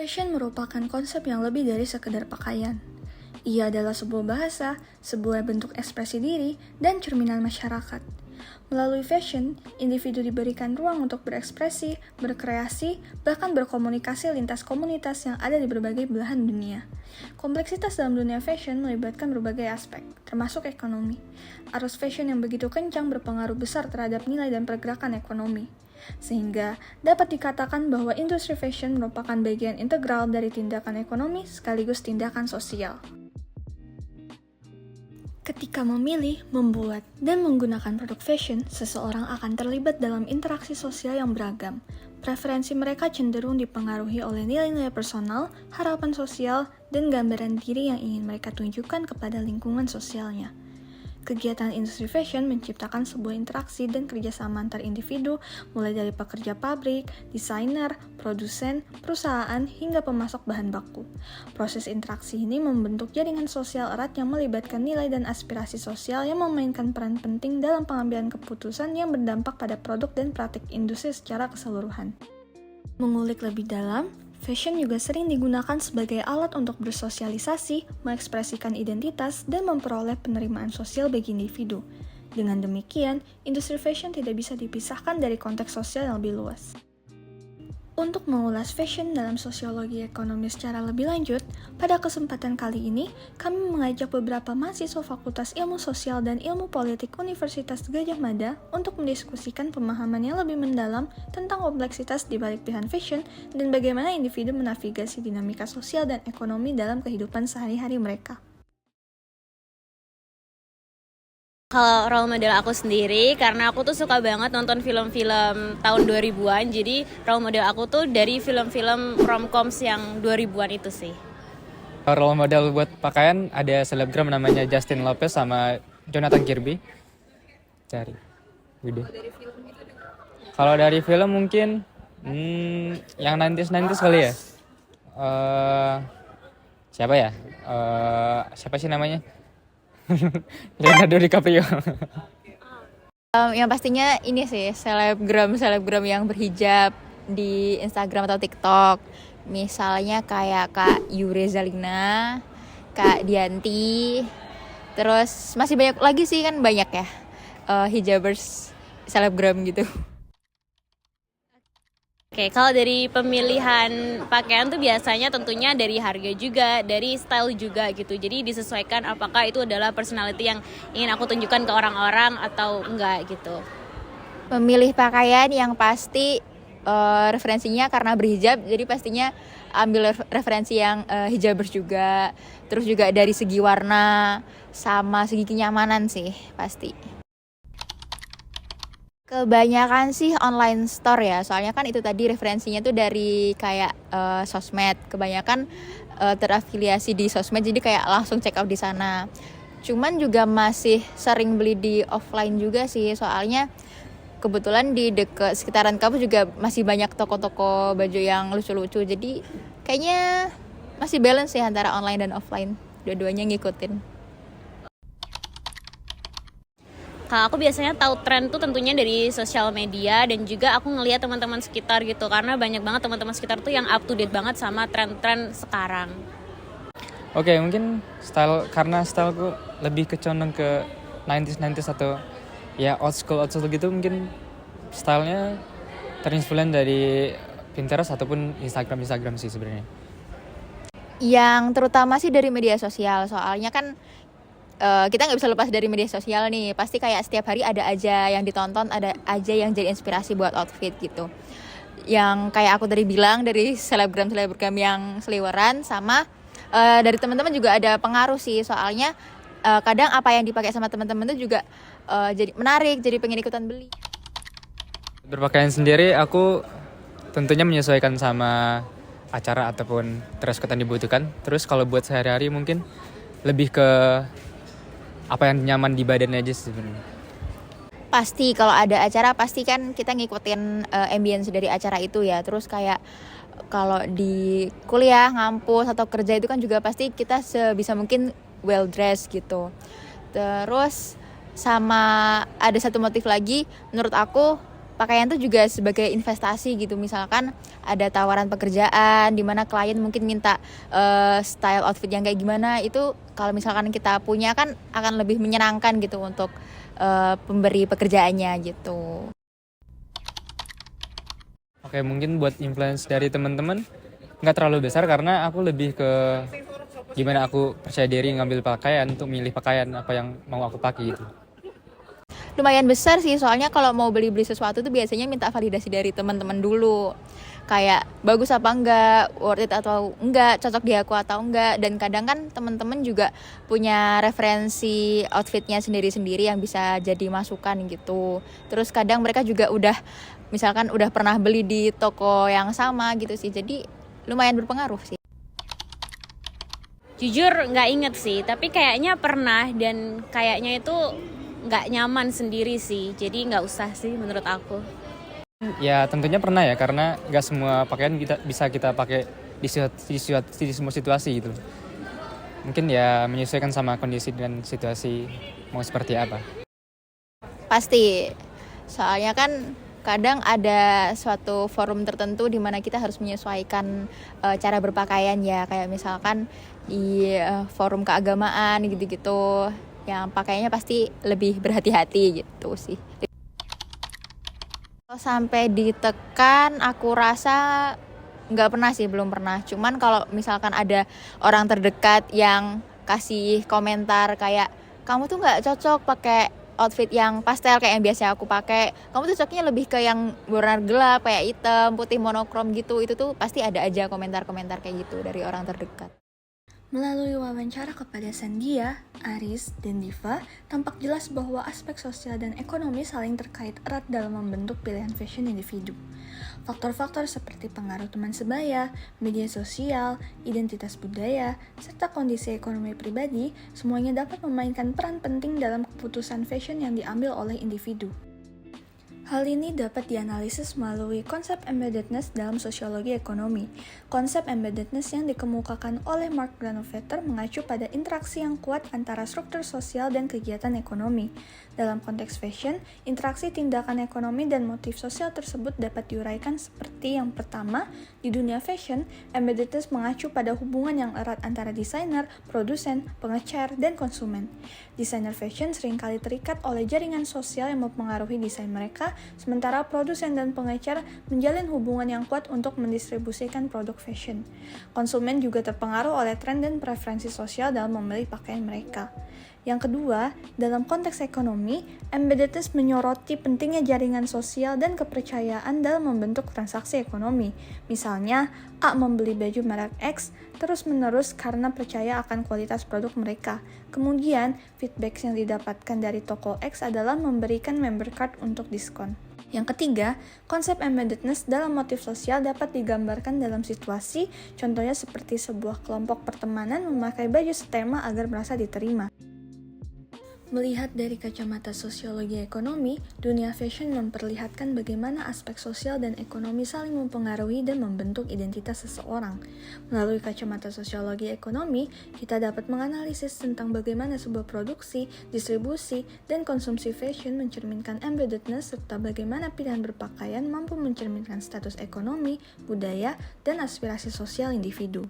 Fashion merupakan konsep yang lebih dari sekedar pakaian. Ia adalah sebuah bahasa, sebuah bentuk ekspresi diri, dan cerminan masyarakat. Melalui fashion, individu diberikan ruang untuk berekspresi, berkreasi, bahkan berkomunikasi lintas komunitas yang ada di berbagai belahan dunia. Kompleksitas dalam dunia fashion melibatkan berbagai aspek, termasuk ekonomi. Arus fashion yang begitu kencang berpengaruh besar terhadap nilai dan pergerakan ekonomi. Sehingga dapat dikatakan bahwa industri fashion merupakan bagian integral dari tindakan ekonomi sekaligus tindakan sosial. Ketika memilih, membuat, dan menggunakan produk fashion, seseorang akan terlibat dalam interaksi sosial yang beragam. Preferensi mereka cenderung dipengaruhi oleh nilai-nilai personal, harapan sosial, dan gambaran diri yang ingin mereka tunjukkan kepada lingkungan sosialnya. Kegiatan industri fashion menciptakan sebuah interaksi dan kerjasama antar individu, mulai dari pekerja pabrik, desainer, produsen, perusahaan, hingga pemasok bahan baku. Proses interaksi ini membentuk jaringan sosial erat yang melibatkan nilai dan aspirasi sosial yang memainkan peran penting dalam pengambilan keputusan yang berdampak pada produk dan praktik industri secara keseluruhan. Mengulik lebih dalam, fashion juga sering digunakan sebagai alat untuk bersosialisasi, mengekspresikan identitas, dan memperoleh penerimaan sosial bagi individu. Dengan demikian, industri fashion tidak bisa dipisahkan dari konteks sosial yang lebih luas. Untuk mengulas fashion dalam sosiologi ekonomi secara lebih lanjut, pada kesempatan kali ini, kami mengajak beberapa mahasiswa Fakultas Ilmu Sosial dan Ilmu Politik Universitas Gadjah Mada untuk mendiskusikan pemahaman yang lebih mendalam tentang kompleksitas di balik pilihan fashion dan bagaimana individu menavigasi dinamika sosial dan ekonomi dalam kehidupan sehari-hari mereka. Kalau role model aku sendiri, karena aku tuh suka banget nonton film-film tahun 2000-an, jadi role model aku tuh dari film-film romcoms yang 2000-an itu sih. Role model buat pakaian ada selebgram namanya Justin Lopez sama Jonathan Kirby. Cari. Udah. Kalau dari film mungkin yang 90s kali ya. Siapa ya? Siapa sih namanya? Leonardo DiCaprio. Yang pastinya ini sih selebgram yang berhijab di Instagram atau TikTok. Misalnya kayak Kak Yure Zalina, Kak Dianti. Terus masih banyak lagi sih, kan banyak ya hijabers selebgram gitu. Oke, kalau dari pemilihan pakaian tuh biasanya tentunya dari harga juga, dari style juga gitu. Jadi disesuaikan apakah itu adalah personality yang ingin aku tunjukkan ke orang-orang atau enggak gitu. Memilih pakaian yang pasti referensinya karena berhijab, jadi pastinya ambil referensi yang hijabers juga. Terus juga dari segi warna sama segi kenyamanan sih pasti. Kebanyakan sih online store ya, soalnya kan itu tadi referensinya tuh dari kayak sosmed. Kebanyakan terafiliasi di sosmed, jadi kayak langsung check out di sana. Cuman juga masih sering beli di offline juga sih, soalnya kebetulan di deket sekitaran kampus juga masih banyak toko-toko baju yang lucu-lucu. Jadi kayaknya masih balance sih antara online dan offline, dua-duanya ngikutin. Kalau aku biasanya tahu tren tuh tentunya dari sosial media dan juga aku ngelihat teman-teman sekitar gitu, karena banyak banget teman-teman sekitar tuh yang up to date banget sama tren-tren sekarang. Oke, mungkin karena styleku lebih condong ke 90s atau ya old school gitu, mungkin stylenya terinspirasi dari Pinterest ataupun Instagram sih sebenarnya. Yang terutama sih dari media sosial, soalnya kan kita nggak bisa lepas dari media sosial nih. Pasti kayak setiap hari ada aja yang ditonton, ada aja yang jadi inspirasi buat outfit gitu. Yang kayak aku tadi bilang, dari selebgram yang seliweran, sama dari teman-teman juga ada pengaruh sih. Soalnya kadang apa yang dipakai sama teman-teman itu juga jadi menarik, jadi pengen ikutan beli. Berpakaian sendiri aku tentunya menyesuaikan sama acara ataupun dress code yang dibutuhkan. Terus kalau buat sehari-hari mungkin lebih ke apa yang nyaman di badannya aja sebenarnya. Pasti kalau ada acara pasti kan kita ngikutin ambience dari acara itu ya. Terus kayak kalau di kuliah, ngampus atau kerja itu kan juga pasti kita sebisa mungkin well dressed gitu. Terus sama ada satu motif lagi, menurut aku pakaian tuh juga sebagai investasi gitu. Misalkan ada tawaran pekerjaan di mana klien mungkin minta style outfit yang kayak gimana, itu kalau misalkan kita punya kan akan lebih menyenangkan gitu untuk pemberi pekerjaannya gitu. Oke, mungkin buat influence dari teman-teman nggak terlalu besar karena aku lebih ke gimana aku percaya diri ngambil pakaian untuk milih pakaian apa yang mau aku pakai gitu. Lumayan besar sih, soalnya kalau mau beli sesuatu tuh biasanya minta validasi dari teman-teman dulu. Kayak bagus apa enggak, worth it atau enggak, cocok di aku atau enggak. Dan kadang kan teman-teman juga punya referensi outfitnya sendiri-sendiri yang bisa jadi masukan gitu. Terus kadang mereka juga misalkan udah pernah beli di toko yang sama gitu sih. Jadi lumayan berpengaruh sih. Jujur nggak inget sih, tapi kayaknya pernah dan kayaknya itu nggak nyaman sendiri sih, jadi nggak usah sih menurut aku. Ya tentunya pernah ya, karena nggak semua pakaian bisa kita pakai di semua situasi gitu. Mungkin ya menyesuaikan sama kondisi dan situasi mau seperti apa. Pasti, soalnya kan kadang ada suatu forum tertentu di mana kita harus menyesuaikan cara berpakaian ya, kayak misalkan di forum keagamaan gitu-gitu, yang pakaiannya pasti lebih berhati-hati gitu sih. Kalau sampai ditekan, aku rasa nggak pernah sih, belum pernah. Cuman kalau misalkan ada orang terdekat yang kasih komentar kayak kamu tuh nggak cocok pakai outfit yang pastel kayak yang biasa aku pakai, kamu tuh cocoknya lebih ke yang warna gelap kayak hitam, putih, monokrom gitu. Itu tuh pasti ada aja komentar-komentar kayak gitu dari orang terdekat. Melalui wawancara kepada Sandia, Aris, dan Diva, tampak jelas bahwa aspek sosial dan ekonomi saling terkait erat dalam membentuk pilihan fashion individu. Faktor-faktor seperti pengaruh teman sebaya, media sosial, identitas budaya, serta kondisi ekonomi pribadi, semuanya dapat memainkan peran penting dalam keputusan fashion yang diambil oleh individu. Hal ini dapat dianalisis melalui konsep embeddedness dalam sosiologi ekonomi. Konsep embeddedness yang dikemukakan oleh Mark Granovetter mengacu pada interaksi yang kuat antara struktur sosial dan kegiatan ekonomi. Dalam konteks fashion, interaksi tindakan ekonomi dan motif sosial tersebut dapat diuraikan seperti yang pertama, di dunia fashion, embeddedness mengacu pada hubungan yang erat antara desainer, produsen, pengecer, dan konsumen. Desainer fashion seringkali terikat oleh jaringan sosial yang mempengaruhi desain mereka, sementara produsen dan pengecer menjalin hubungan yang kuat untuk mendistribusikan produk fashion. Konsumen juga terpengaruh oleh tren dan preferensi sosial dalam memilih pakaian mereka. Yang kedua, dalam konteks ekonomi, embeddedness menyoroti pentingnya jaringan sosial dan kepercayaan dalam membentuk transaksi ekonomi. Misalnya, A membeli baju merek X terus-menerus karena percaya akan kualitas produk mereka. Kemudian, feedback yang didapatkan dari toko X adalah memberikan member card untuk diskon. Yang ketiga, konsep embeddedness dalam motif sosial dapat digambarkan dalam situasi, contohnya seperti sebuah kelompok pertemanan memakai baju setema agar merasa diterima. Melihat dari kacamata sosiologi ekonomi, dunia fashion memperlihatkan bagaimana aspek sosial dan ekonomi saling mempengaruhi dan membentuk identitas seseorang. Melalui kacamata sosiologi ekonomi, kita dapat menganalisis tentang bagaimana sebuah produksi, distribusi, dan konsumsi fashion mencerminkan embeddedness serta bagaimana pilihan berpakaian mampu mencerminkan status ekonomi, budaya, dan aspirasi sosial individu.